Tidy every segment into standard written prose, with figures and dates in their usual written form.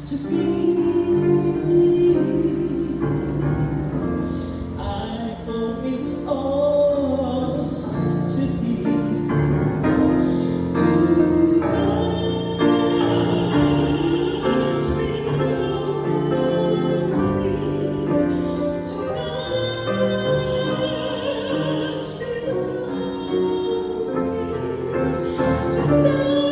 to be. I hope it's all to be. To God be the glory. To God be the glory. To God be the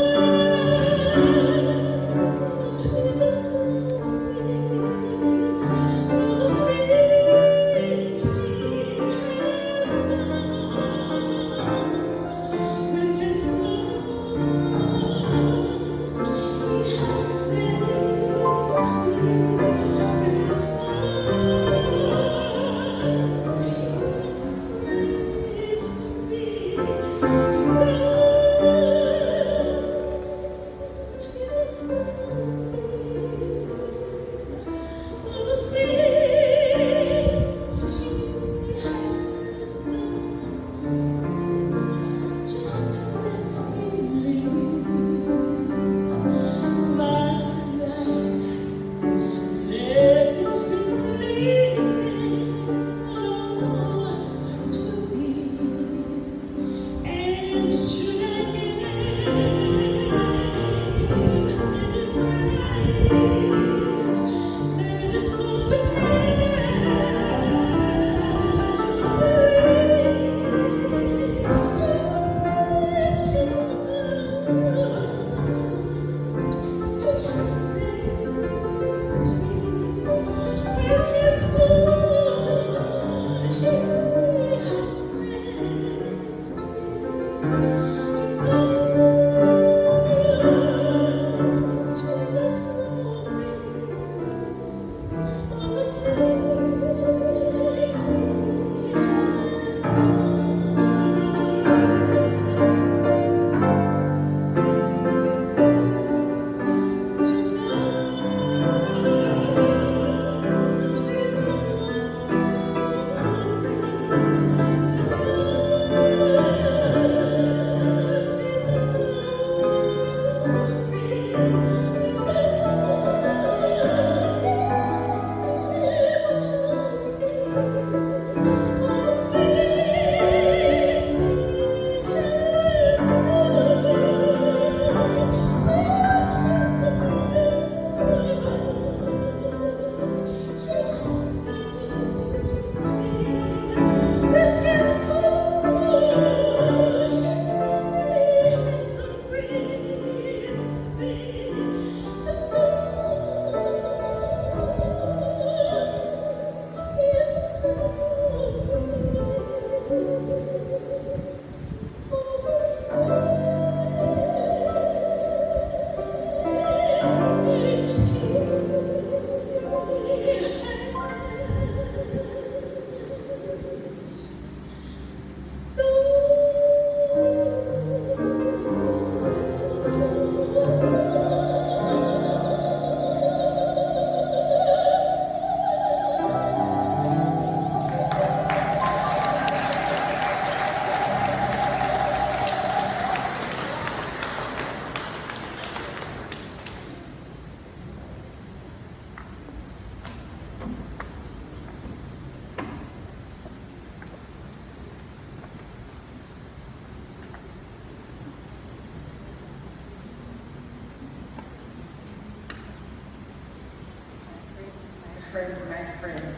my friend.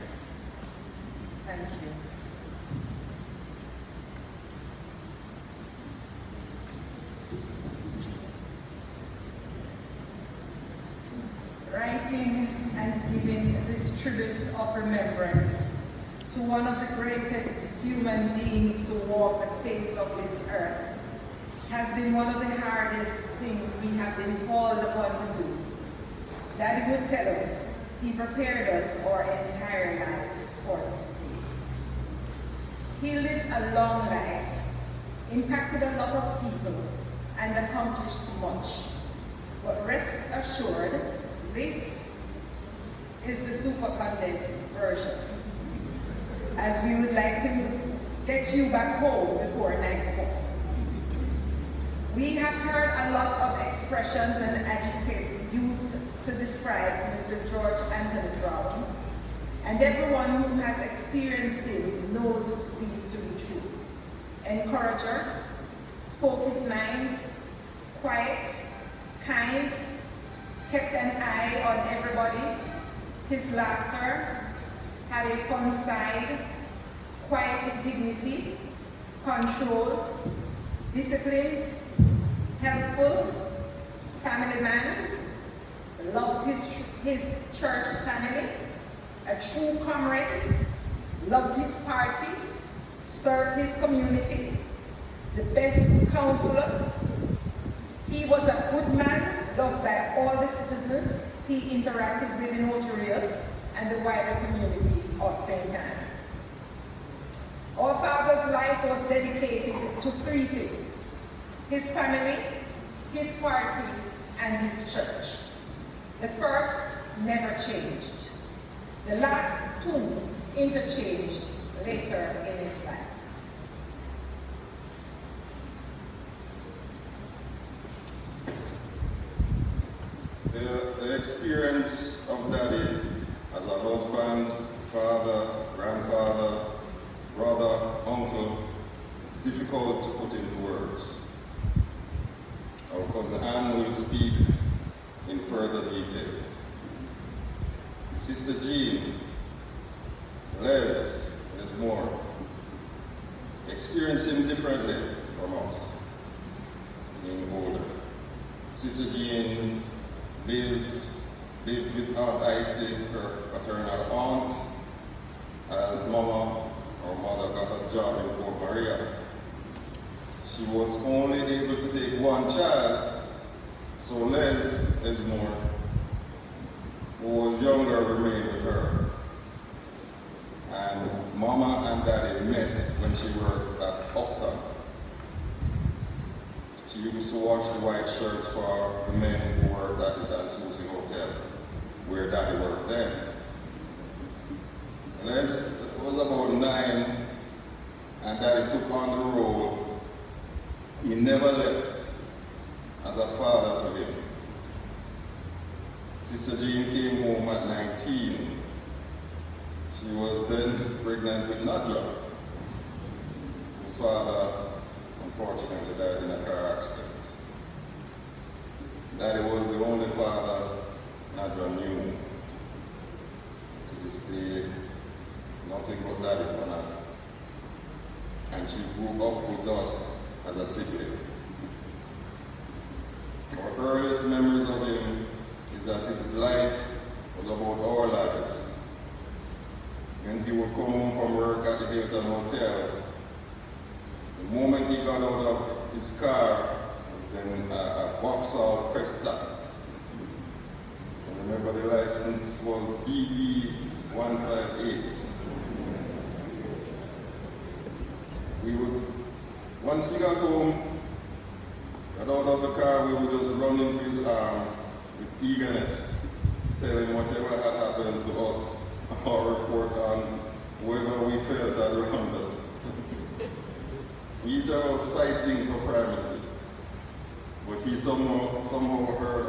Thank you. Writing and giving this tribute of remembrance to one of the greatest human beings to walk the face of this earth has been one of the hardest things we have been called upon to do. Daddy would tell us he prepared us our entire lives for this day. He lived a long life, impacted a lot of people, and accomplished much. But rest assured, this is the super condensed version, as we would like to get you back home before nightfall. We have heard a lot of expressions and adjectives used to describe Mr. George Anthony Brown, and everyone who has experienced him knows these to be true. Encourager, spoke his mind, quiet, kind, kept an eye on everybody. His laughter had a fun side, quiet dignity, controlled, disciplined, helpful, family man, loved his church family, a true comrade, loved his party, served his community, the best counselor. He was a good man, loved by all the citizens he interacted with in Ocho Rios and the wider community of St. Anne. Our father's life was dedicated to three things: his family, his party, and his church. The first never changed. The last two interchanged later in his life. The experience of Daddy as a husband, father, grandfather, brother, uncle is difficult to put into words. Our cousin Anne will speak in further detail. Sister Jean, Les more, experience him differently from us, being older. Sister Jean lived with Aunt Icy, her paternal aunt, as Mama, our mother, got a job in Port Maria. She was only able to take one child, so Les Edgemore, who was younger, remained with her. And Mama and Daddy met when she worked at Uptown. She used to wash the white shirts for the men who worked at the San Souci Hotel, where Daddy worked then. Les was about 9, and Daddy took on the role. He never left as a father to him. Sister Jean came home at 19. She was then pregnant with Nadja. Her father unfortunately died in a car accident. Daddy was the only father Nadja knew. To this day, nothing but Daddy for Nadja. And she grew up with us as a sibling. Our earliest memories of him is that his life was about our lives. When he would come home from work at the Hilton Hotel, the moment he got out of his car, then a Vauxhall Cresta. And remember the license was BD 158. Once he got home, got out of the car, we would just run into his arms with eagerness, tell him whatever had happened to us, or report on whoever we felt had wronged us. Each of us fighting for primacy, but he somehow heard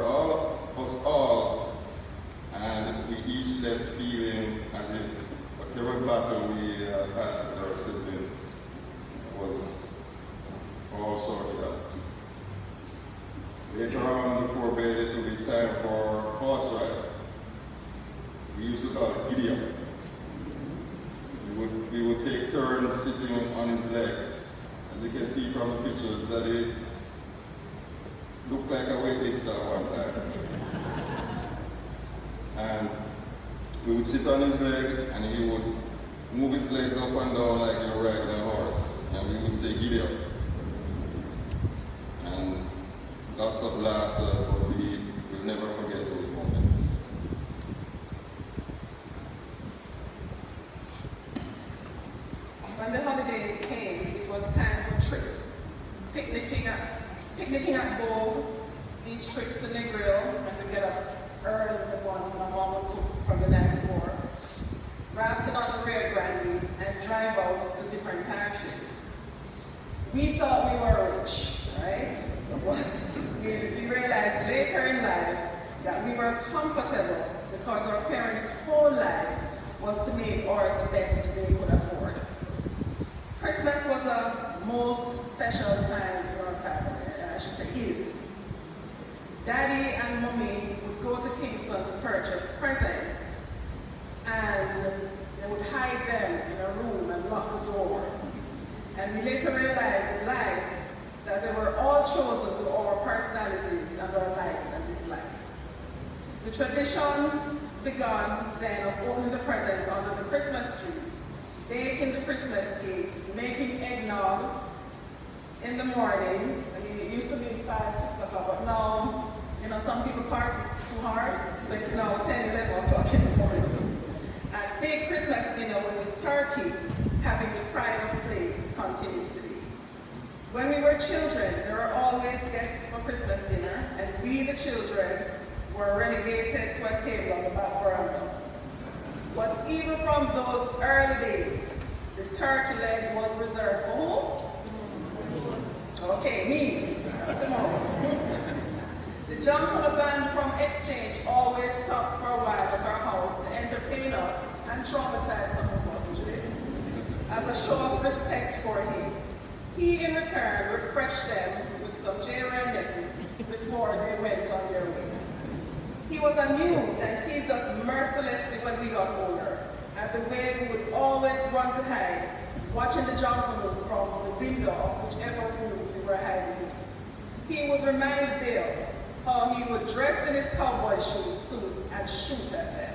us all, and we each left feeling as if whatever battle we had with our siblings was all sorted out. Later on, before bed, it would be time for horse ride. We used to call it giddy up. We would take turns sitting on his legs. As you can see from the pictures, that he looked like a weightlifter at one time. And we would sit on his leg, and he would move his legs up and down like you're riding a horse. And we would say, giddy up. And lots of laughter, but we will never forget those moments. When the holidays came, it was time for trips. Picnicking at Bow, beach trips to Negril, when we get up early in the morning, my mom would cook from the night before. Rafting on the Rio Grande and drive outs to different parishes. We thought we were rich, right? But we realized later was to make ours the best they could afford. Christmas was a most special time in our family, I should say is. Daddy and Mommy would go to Kingston to purchase presents, and they would hide them in a room and lock the door. And we later realized in life that they were all chosen to our personalities and our likes and dislikes. The tradition began then of opening the presents under the Christmas tree, baking the Christmas cakes, making eggnog in the mornings. I mean, it used to be 5, 6 o'clock, but now, you know, some people party too hard, so it's now 10, 11 o'clock in the mornings. And big Christmas dinner with the turkey having the pride of place continues today. When we were children, there were always guests for Christmas dinner, and we, the children, were relegated to a table on the back veranda. But even from those early days, the turkey leg was reserved for who? Okay, me. Simone. The John Connor band from Exchange always stopped for a while at our house to entertain us and traumatize some of us today. As a show of respect for him, he in return refreshed them with some J-Rennet before they went on their way. He was amused and teased us mercilessly when we got older, at the way we would always run to hide, watching the Jonquils from the window of whichever rooms we were hiding in. He would remind Bill how he would dress in his cowboy suit and shoot at them.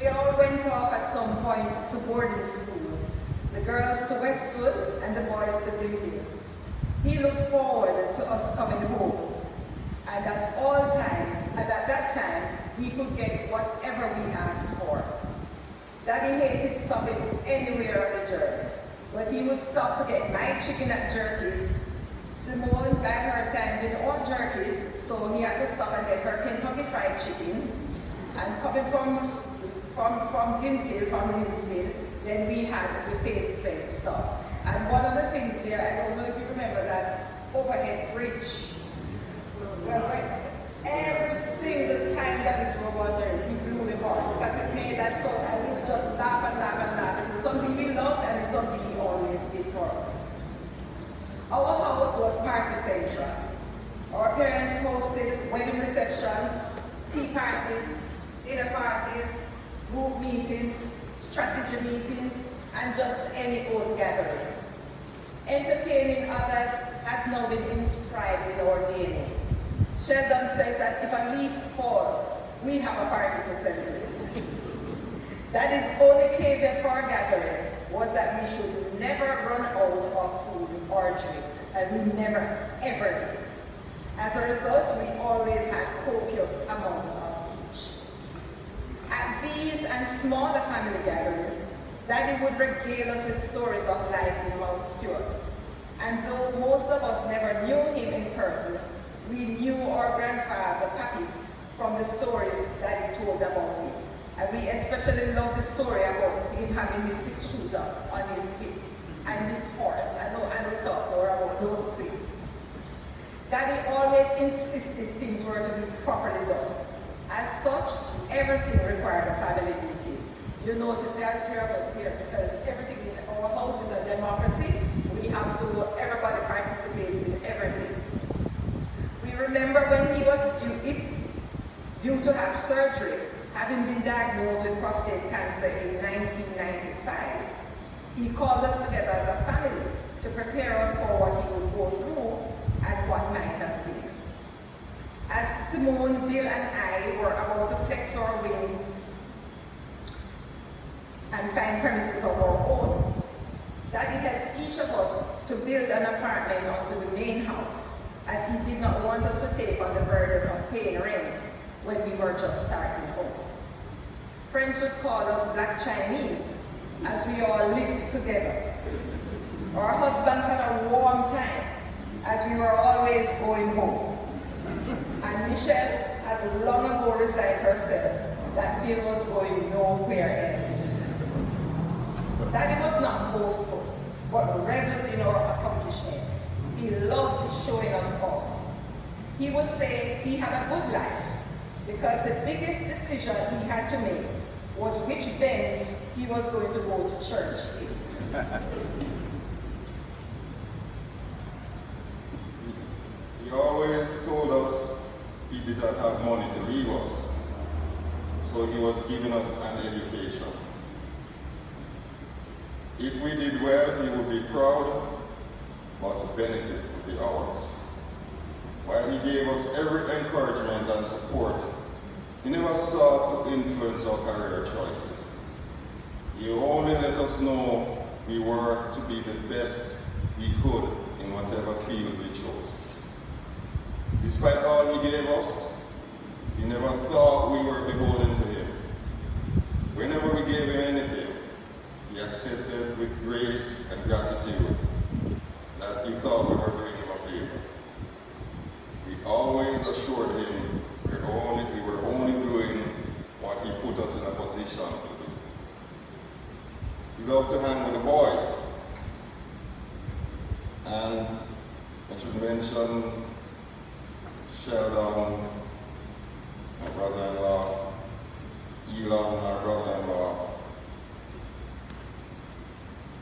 We all went off at some point to boarding school, the girls to Westwood and the boys to Linfield. He looked forward to us coming home, and at all times, and at that time, we could get whatever we asked for. Daddy hated stopping anywhere on the journey, but he would stop to get my chicken at Jerky's. Simone, by her time, didn't want Jerky's, so he had to stop and get her Kentucky Fried Chicken. And coming from Dinfield, from Linfield, then we had the Faith Spence stop. And one of the things there, I don't know if you remember that overhead bridge. Well, every single time that we drove on there, he blew the horn because it made that sound, and we would just laugh and laugh and laugh. It's something we loved, and it's something he always did for us. Our house was party central. Our parents hosted wedding receptions, tea parties, dinner parties, group meetings, strategy meetings, and just any old gathering. Entertaining others has now been inscribed in our DNA. Sheldon says that if a leaf falls, we have a party to celebrate. That is only caveat for our gathering was that we should never run out of food or drink, and we never, ever did. As a result, we always had copious amounts of each. At these and smaller family gatherings, Daddy would regale us with stories of life in Mount Stewart. And though most of us never knew him in person, we knew our grandfather, Pappy, from the stories that he told about him. And we especially love the story about him having his 6-shooter on his hips and his horse. I know we talk more about those things. Daddy always insisted things were to be properly done. As such, everything required a family meeting. You notice there are 3 of us here because everything in our house is a democracy. We have to, everybody participates in everything. We remember when he was due to have surgery, having been diagnosed with prostate cancer in 1995. He called us together as a family to prepare us for what he would go through and what might have been. As Simone, Bill, and I were about to flex our wings and find premises of our own, Daddy helped each of us to build an apartment onto the main house, as he did not want us to take on the burden of paying rent when we were just starting out. Friends would call us Black Chinese, as we all lived together. Our husbands had a warm time, as we were always going home. And Michelle has long ago resigned herself that Bill was going nowhere else. Daddy was not boastful, but reveled in our accomplishments. He loved showing us off. He would say he had a good life, because the biggest decision he had to make was which Benz he was going to go to church in. He always told us he did not have money to leave us, so he was giving us an education. If we did well, he would be proud, but the benefit would be ours. While he gave us every encouragement and support, he never sought to influence our career choices. He only let us know we were to be the best we could in whatever field we chose. Despite all he gave us, he never thought we were beholden to him. Whenever we gave him anything, he accepted with grace and gratitude that he thought we were doing him a favor. We always assured him we were only doing what he put us in a position to do. He loved to hang with the boys. And I should mention Sheldon, my brother-in-law, Elon, my brother-in-law.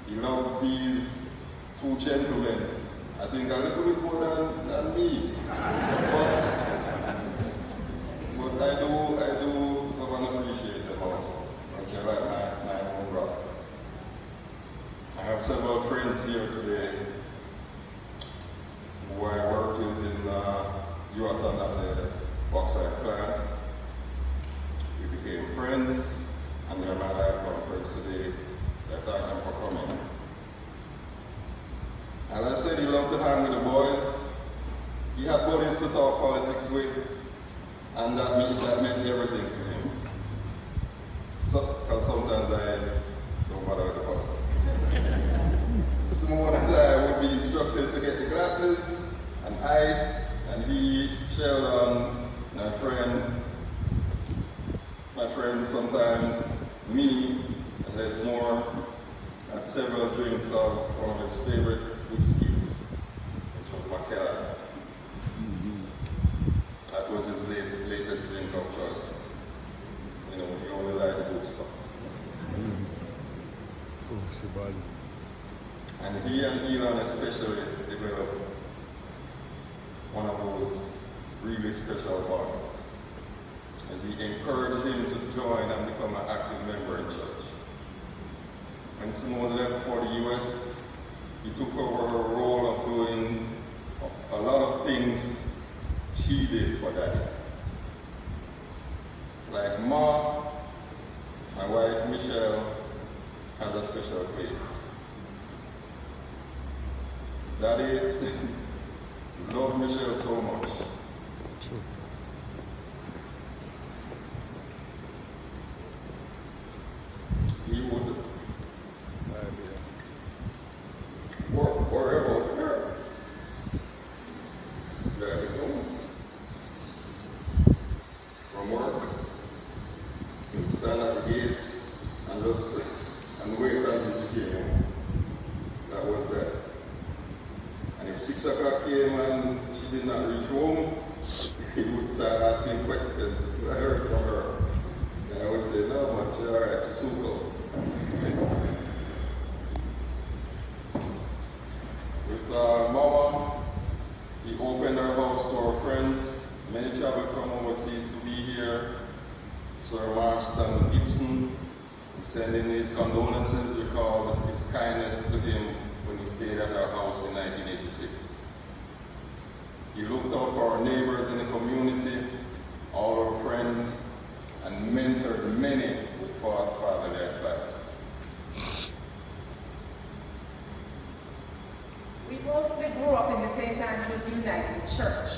He loved these two gentlemen, I think a little bit more than me. But I do love and appreciate them also. They're like my own brothers. I have several friends here today who I worked with in Yuatan at the bauxite plant. We became friends, and they're my lifelong friends today. I thank them for coming. As I said, he loved to hang with the boys. He had buddies to talk politics with, and that meant everything to him. Because sometimes I don't bother with the politics. Simone and I would be instructed to get the glasses and ice, and he, Sheldon, my friend sometimes, me, and there's more, had several drinks of one of his favorite whiskeys, which was Macallan. That was his latest drink of choice. You know, he only liked good stuff. And he and Elon especially developed one of those really special bonds, as he encouraged him to join and become an active member in church. When Simone left for the US, he took over her role of doing a lot of things she did for Daddy. Like Ma, my wife Michelle, has a special place. Daddy loved Michelle so much. He would worry about her. There we go. From work, he would stand at the gate and wait until she came home. That was that. And if 6 o'clock came and she did not reach home, he would start asking questions. I heard from her. And I would say, no, much, all right, she's so cool. With Mama, he opened her house to our friends. Many traveled from overseas to be here. Sir Marston Gibson, sending his condolences, recalled his kindness to him when he stayed at our house in 1986. He looked out for our neighbors in the community, all our friends, and mentored many with fatherly advice. We mostly grew up in the St. Andrews United Church.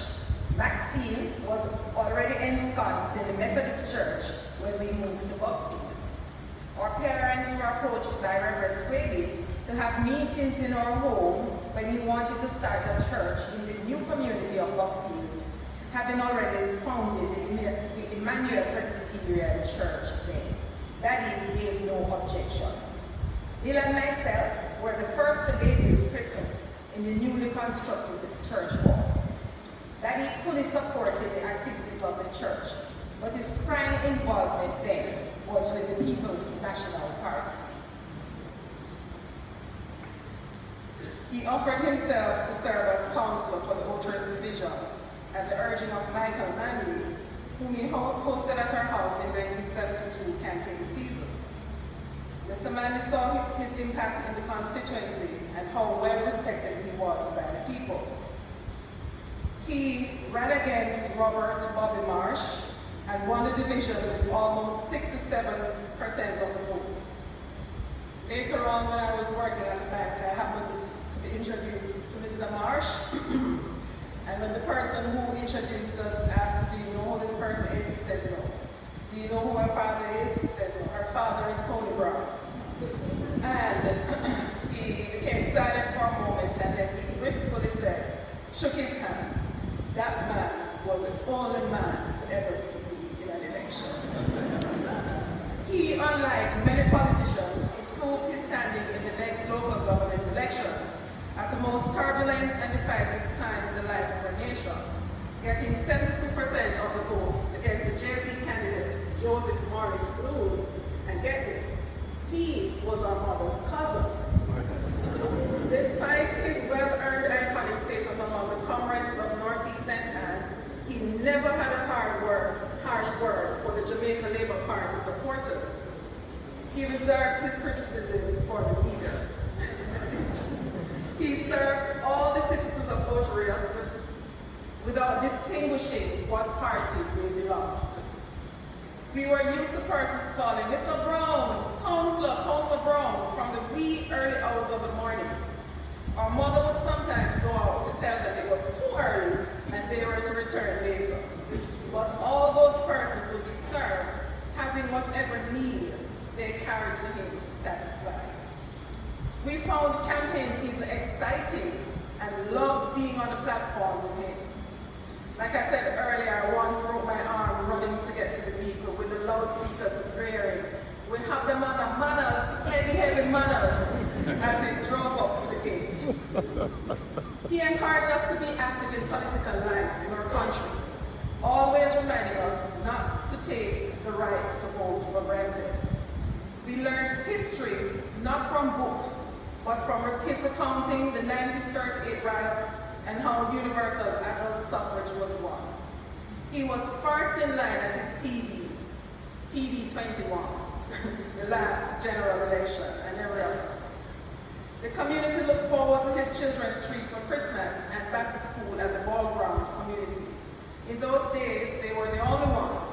Maxine was already ensconced in the Methodist Church when we moved to Buckfield. Our parents were approached by Reverend Swaby to have meetings in our home when he wanted to start a church in the new community of Buckfield, having already founded the Emmanuel Presbyterian Church then. Daddy gave no objection. Bill and myself were the first to lay this present in the newly constructed church hall. Daddy fully supported the activities of the church, but his prime involvement then was with the People's National Party. He offered himself to serve as councillor for the Ocherous Division at the urging of Michael Manley, whom he hosted at our house in the 1972 campaign season. Mr. Manley saw his impact in the constituency and how well respected he was by the people. He ran against Robert Bobby Marsh and won the division with almost 67% of the votes. Later on, when I was working at the bank, I happened to be introduced to Mr. Marsh. And when the person who introduced us asked, "Do you know who this person is?" he says, "No." "Do you know who her father is?" he says, "No." "Her father is Tony Brown." And he became silent for a moment, and then he wistfully said, shook his hand, "That man was the only man to ever beat me in an election." He, unlike many politicians, improved his standing in the next local government elections at a most turbulent and divisive time in the life of our nation, getting 72% of the votes against the JP candidate Joseph Morris Blues. And get this, he was our mother's cousin. Despite his well-earned iconic status among the comrades of Northeast St. Anne, he never had a harsh word for the Jamaica Labour Party supporters. He reserved his criticisms for the leaders. He served all the citizens of Ocherous without distinguishing what party they belonged to. We were used to persons calling Mr. Brown, Councillor Brown, from the wee early hours of the morning. Our mother would sometimes go out to tell them it was too early and they were to return later. But all those persons would be served, having whatever need they carried to him satisfied. We found campaign season exciting and loved being on the platform with him. Like I said earlier, I once broke my arm running to get to the vehicle with the loudspeakers blaring. We have the manners, heavy manners, as we drove up to the gate. He encouraged us to be active in political life in our country, always reminding us not to take the right to vote for granted. We learned history, not from books, but from his recounting the 1938 riots and how universal adult suffrage was won. He was first in line at his PD 21, the last general election, and every other. The community looked forward to his children's treats for Christmas and back to school at the ball ground community. In those days, they were the only ones.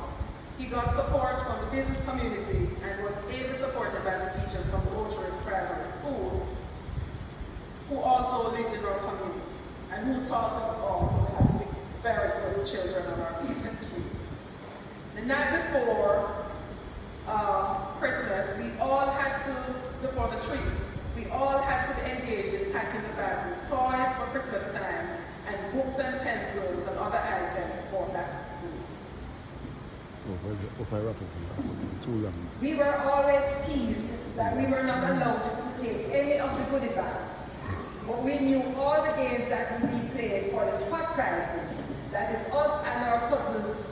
He got support from the business community and was ably supported by the teachers from the Ocherous Primary School, who also lived in our community and who taught us all to have very good children on our peasant trees. The night before Christmas, before the treats, we all had to be engaged in packing the bags with toys for Christmas time and books and pencils and other items for back to school. We were always peeved that we were not allowed to take any of the goodie bags, but we knew all the games that we played for the spot prizes. That is us and our cousins,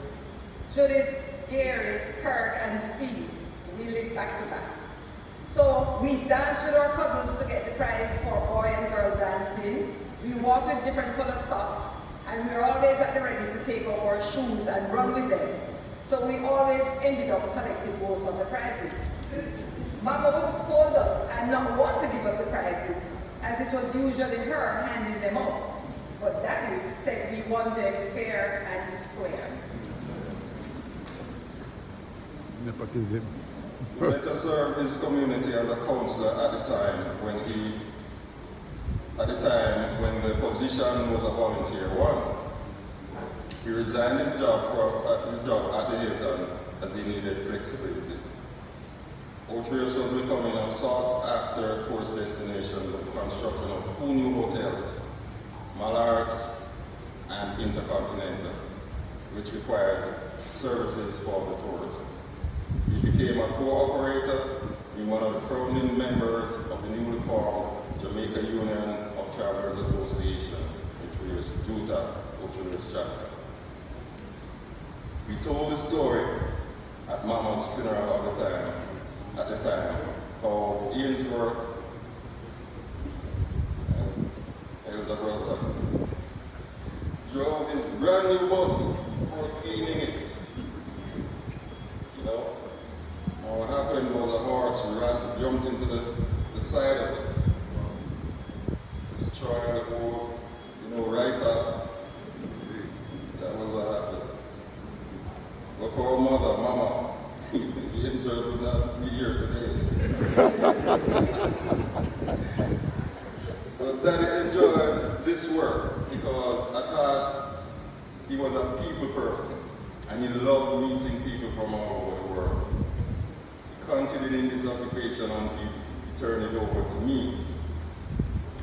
Judith, Gary, Kirk, and Steve. We lived back to back. So we danced with our cousins to get the prize for boy and girl dancing. We walked with different colored socks, and we were always at the ready to take off our shoes and run with them. So we always ended up collecting most of the prizes. Mama would scold us and not want to give us the prizes, as it was usually her handing them out. But Daddy said we won them fair and square. Later served his community as a councillor at the time when the position was a volunteer one. He resigned his job at the Hilton as he needed flexibility. Ocherous was becoming a sought-after tourist destination with the construction of 2 new hotels, Mallards and Intercontinental, which required services for the tourists. He became a tour operator in one of the founding members of the newly formed Jamaica Union of Travelers Association, which was JUTA, Ocherous chapter. We told the story at Mama's funeral at the time, how Ainsworth, elder brother, drove his brand new bus for cleaning it. You know? And what happened was a horse jumped into the side of it, destroying the whole, right up. That was what happened. But for our mother, Mama, the angel would not be here today. But Daddy enjoyed this work because I thought he was a people person and he loved meeting people from all over the world. He continued in this occupation until he turned it over to me.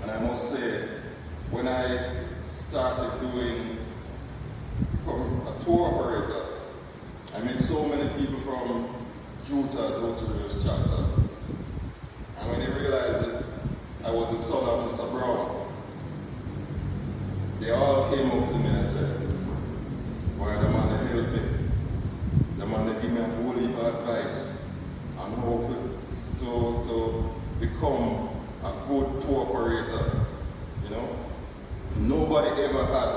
And I must say, when I started doing a tour operator, I met so many people from Utah's Outreach chapter. And when they realized that I was the son of Mr. Brown, they all came up to me and said, "Boy, the man that helped me, the man that gave me a whole heap of advice on how to become a good tour operator, Nobody ever had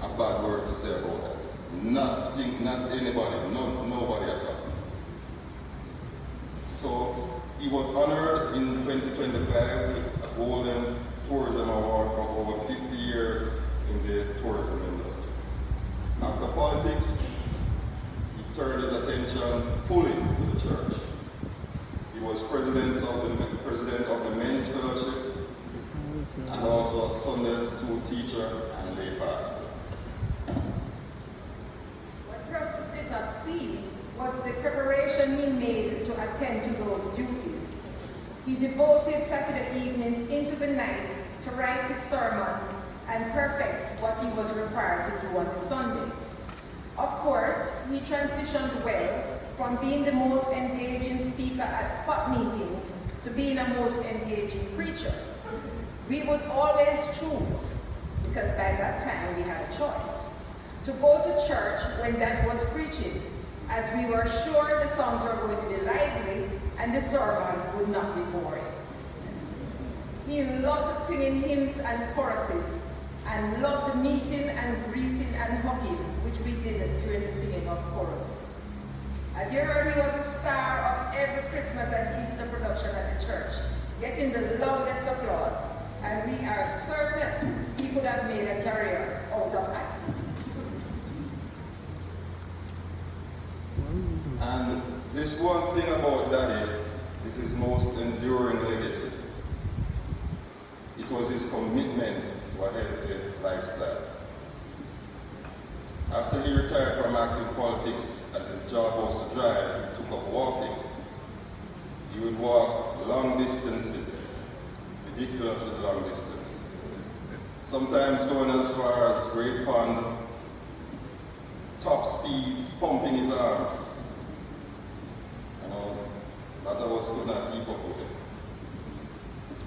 a bad word to say about that. Not anybody, nobody at all. So he was honored in 2025 with a Golden Tourism Award for over 50 years in the tourism industry. After politics, he turned his attention fully to the church. He was president of the Men's Fellowship and also a Sunday school teacher and lay pastor. What Persis did not see was the preparation he made to attend to those duties. He devoted Saturday evenings into the night to write his sermons and perfect what he was required to do on the Sunday. Of course, he transitioned well from being the most engaging speaker at spot meetings to being a most engaging preacher. We would always choose, because by that time we had a choice, to go to church when Dad was preaching, as we were sure the songs were going to be lively and the sermon would not be boring. He loved singing hymns and choruses, and loved the meeting and greeting and hugging, which we did during the singing of choruses. As you heard, he was a star of every Christmas and Easter production at the church, getting the loudest applause, and we are certain he could have made a career out of acting. And this one thing about Daddy is his most enduring legacy. It was his commitment to a healthy lifestyle. After he retired from active politics, as his job was to drive, he took up walking. He would walk long distances, ridiculously long distances. Sometimes going as far as Great Pond, top speed, pumping his arms. A lot of us could not keep up with it.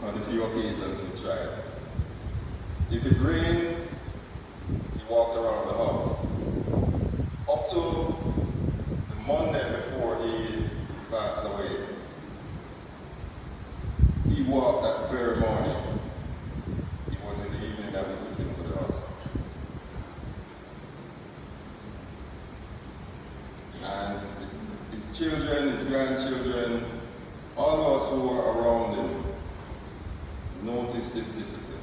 On the few occasions we tried. If it rained, he walked around the house. Up to the Monday before he passed away, he walked that very morning. It was in the evening that we took him to the hospital. And his children, his grandchildren, all of us who were around him noticed this discipline.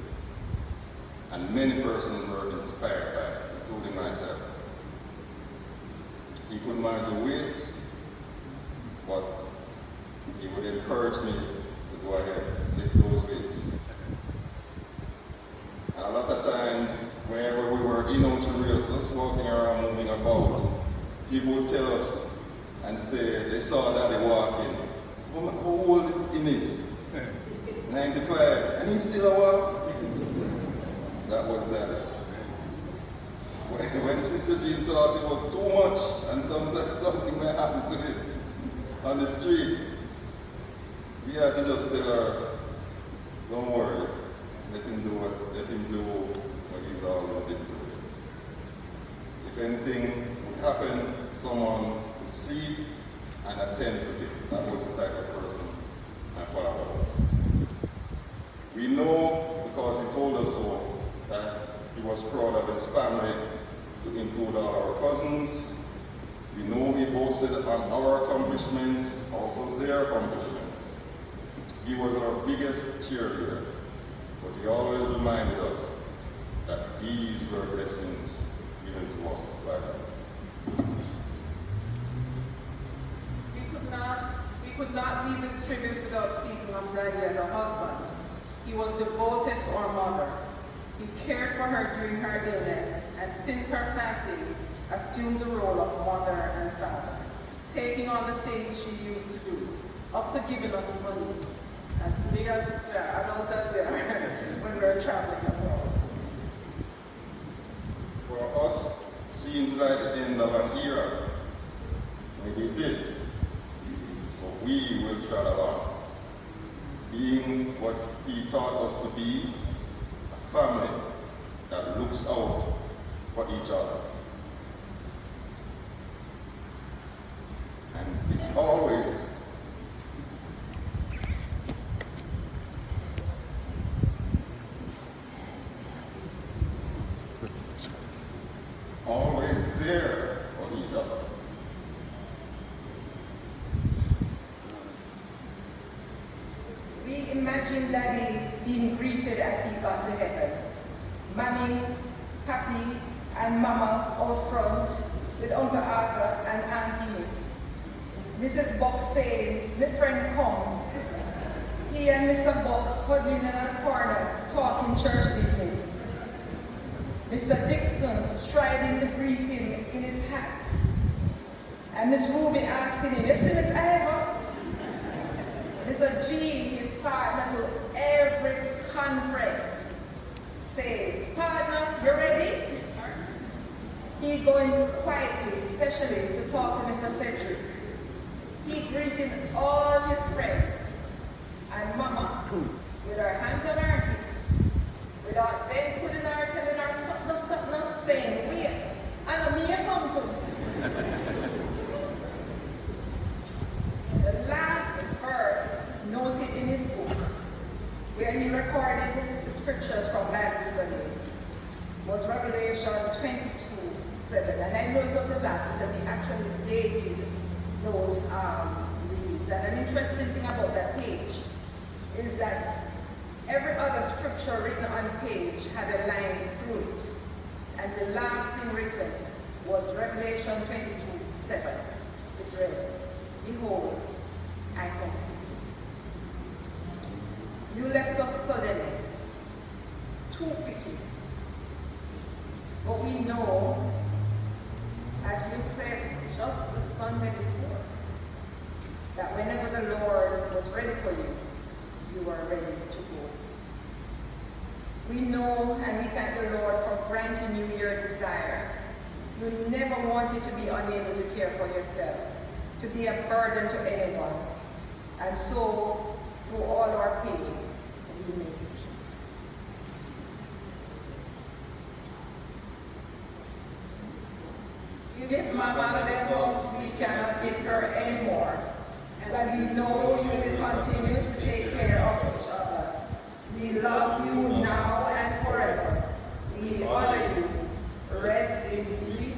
And many persons were inspired by it, including myself. He could manage the weights, but he would encourage me to go ahead and lift those weights. And a lot of times, whenever we were in Outreach, just walking around, moving about, people would tell us and say they saw Daddy walking. How old he is? 95, and he's still a walk. That was Daddy. When Sister Jean thought it was too much and something may happen to him on the street, we had to just tell her, don't worry, let him do what he's already doing. If anything would happened, someone would see it and attend to it. That was the type of person my father was. We know, because he told us so, that he was proud of his family, to include all our cousins. We know he boasted on our accomplishments, also their accomplishments. He was our biggest cheerleader, but he always reminded us that these were blessings given to us by God. We could not leave this tribute without speaking of Daddy as a husband. He was devoted to our mother. He cared for her during her illness, and since her passing, assumed the role of mother and father, taking on the things she used to do, up to giving us money, as big as adults as they are, when we were traveling abroad. For us, seems like the end of an era. Maybe it is. But we will trot along, being what he taught us to be, a family that looks out for each other. And it's always there for each other. We imagine Daddy being greeted as he got to heaven. Mommy, Papi, and Mama out front with Uncle Arthur and Aunt Eunice. Mrs. Buck saying, "My friend come." He and Mr. Buck huddling in a corner talking church business. Mr. Dixon striding to greet him in his hat. And Miss Ruby asking him, "You see Miss Ivor?" Mr. G, his partner to every conference, say, "Partner, you ready?" He going quietly, especially to talk to Mr. Cedric. He greeting all his friends. And Mama, with her hands on her hip, without them putting her, telling her, stop now, saying, "Wait, I know me you come to." The last verse noted in his book, where he recorded the scriptures from Bible study, was Revelation 22:7. And I know it was a lot because he actually dated those readings. And an interesting thing about that page is that every other scripture written on the page had a line through it. And the last thing written was Revelation 22:7. It read, "Behold, I come quickly." You left us suddenly, too quickly. But we know, as you said just the Sunday before, that whenever the Lord was ready for you, you were ready to go. We know and we thank the Lord for granting you your desire. You never wanted to be unable to care for yourself, to be a burden to anyone. And so, through all our pain, we make peace. You give Mama the hugs we cannot give her anymore. But we know you will continue to take care of each other. We love you now and forever. We honor you. Rest in sweet